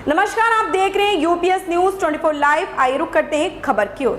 नमस्कार, आप देख रहे हैं यूपीएस न्यूज 24 लाइव। आइए रुक करते हैं खबर की ओर।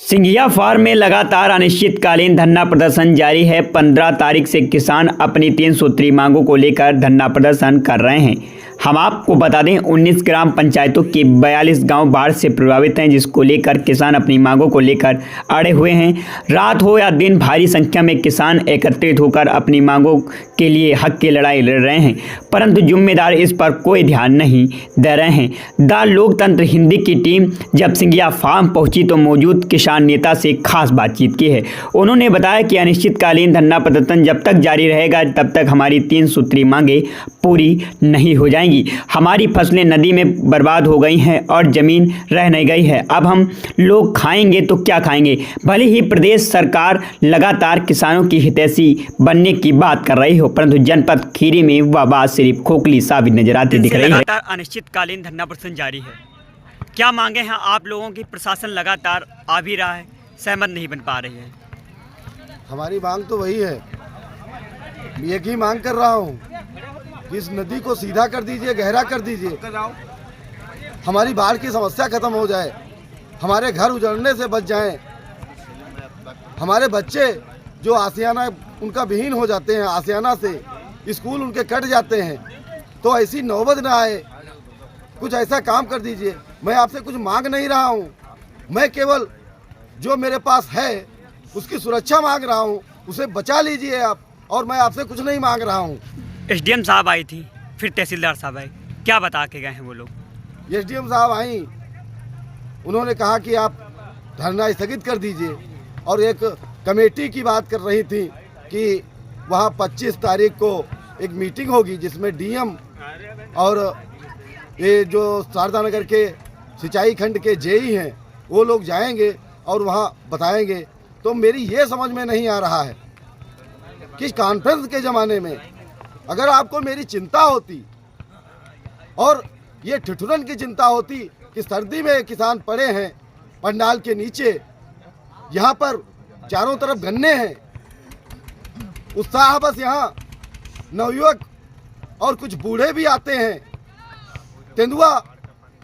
सिंघिया फार्म में लगातार अनिश्चितकालीन धरना प्रदर्शन जारी है। 15 तारीख से किसान अपनी 3 सूत्री मांगों को लेकर धरना प्रदर्शन कर रहे हैं। हम आपको बता दें 19 ग्राम पंचायतों के 42 गांव बाढ़ से प्रभावित हैं, जिसको लेकर किसान अपनी मांगों को लेकर अड़े हुए हैं। रात हो या दिन भारी संख्या में किसान एकत्रित होकर अपनी मांगों के लिए हक की लड़ाई लड़ रहे हैं, परंतु जिम्मेदार इस पर कोई ध्यान नहीं दे रहे हैं। द लोकतंत्र हिंदी की टीम जब सिंघिया फार्म पहुंची तो मौजूद किसान नेता से खास बातचीत की है। उन्होंने बताया कि अनिश्चितकालीन धरना प्रदर्शन जब तक जारी रहेगा तब तक हमारी 3 सूत्री मांगें पूरी नहीं हो जाएंगी। हमारी फसलें नदी में बर्बाद हो गई हैं और जमीन रह नहीं गई है। अब हम लोग खाएंगे तो क्या खाएंगे। भले ही प्रदेश सरकार लगातार किसानों की हितैषी बनने की बात कर रही हो, परंतु जनपद खीरी में वह बात सिर्फ खोखली साबित नजर आती दिख रही है। लगातार अनिश्चितकालीन धरना प्रदर्शन जारी है, क्या मांगे हैं आप लोगों की? प्रशासन लगातार आ भी रहा है, सहमत नहीं बन पा रही है। हमारी मांग तो वही है, एक ही मांग कर रहा हूँ कि इस नदी को सीधा कर दीजिए, गहरा कर दीजिए, हमारी बाढ़ की समस्या खत्म हो जाए, हमारे घर उजड़ने से बच जाएं, हमारे बच्चे जो आसियाना उनका विहीन हो जाते हैं, आसियाना से स्कूल उनके कट जाते हैं, तो ऐसी नौबत ना आए। कुछ ऐसा काम कर दीजिए। मैं आपसे कुछ मांग नहीं रहा हूँ, मैं केवल जो मेरे पास है उसकी सुरक्षा मांग रहा हूँ, उसे बचा लीजिए आप, और मैं आपसे कुछ नहीं मांग रहा हूँ। एसडीएम साहब आई थी, फिर तहसीलदार साहब आए, क्या बता के गए हैं वो लोग? एसडीएम साहब आई, उन्होंने कहा कि आप धरना स्थगित कर दीजिए, और एक कमेटी की बात कर रही थी कि वहाँ 25 तारीख को एक मीटिंग होगी जिसमें डीएम और ये जो शारदा नगर के सिंचाई खंड के जेई हैं वो लोग जाएंगे और वहाँ बताएंगे। तो मेरी ये समझ में नहीं आ रहा है कि कॉन्फ्रेंस के ज़माने में अगर आपको मेरी चिंता होती और ये ठिठुरन की चिंता होती कि सर्दी में किसान पड़े हैं पंडाल के नीचे, यहाँ पर चारों तरफ गन्ने हैं, उत्साह बस यहाँ नवयुवक और कुछ बूढ़े भी आते हैं, तेंदुआ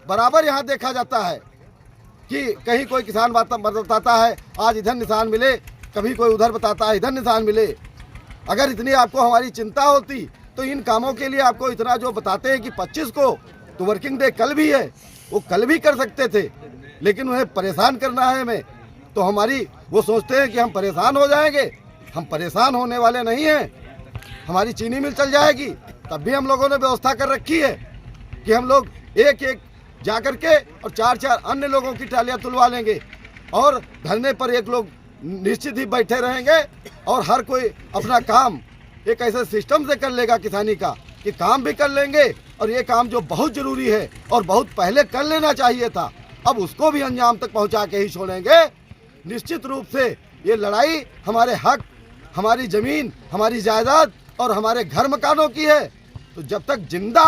बराबर यहाँ देखा जाता है कि कहीं कोई किसान बताता है आज इधर निशान मिले, कभी कोई उधर बताता है इधर निशान मिले। अगर इतनी आपको हमारी चिंता होती तो इन कामों के लिए आपको इतना जो बताते हैं कि 25 को तो वर्किंग डे कल भी है, वो कल भी कर सकते थे, लेकिन उन्हें परेशान करना है हमें। तो हमारी वो सोचते हैं कि हम परेशान हो जाएंगे, हम परेशान होने वाले नहीं हैं। हमारी चीनी मिल चल जाएगी, तब भी हम लोगों ने व्यवस्था कर रखी है कि हम लोग एक एक जा कर के और 4-4 अन्य लोगों की टालियाँ तुलवा लेंगे, और धरने पर एक लोग निश्चित ही बैठे रहेंगे, और हर कोई अपना काम एक ऐसे सिस्टम से कर लेगा किसानी का कि काम भी कर लेंगे, और ये काम जो बहुत ज़रूरी है और बहुत पहले कर लेना चाहिए था, अब उसको भी अंजाम तक पहुंचा के ही छोड़ेंगे। निश्चित रूप से ये लड़ाई हमारे हक, हमारी ज़मीन, हमारी जायदाद और हमारे घर मकानों की है। तो जब तक जिंदा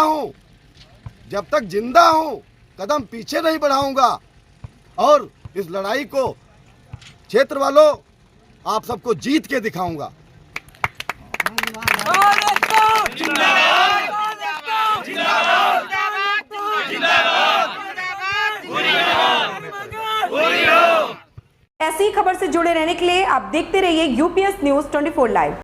हूँ कदम पीछे नहीं बढ़ाऊंगा, और इस लड़ाई को क्षेत्र वालों आप सबको जीत के दिखाऊंगा। ऐसी खबर से जुड़े रहने के लिए आप देखते रहिए यूपीएस न्यूज 24 लाइव।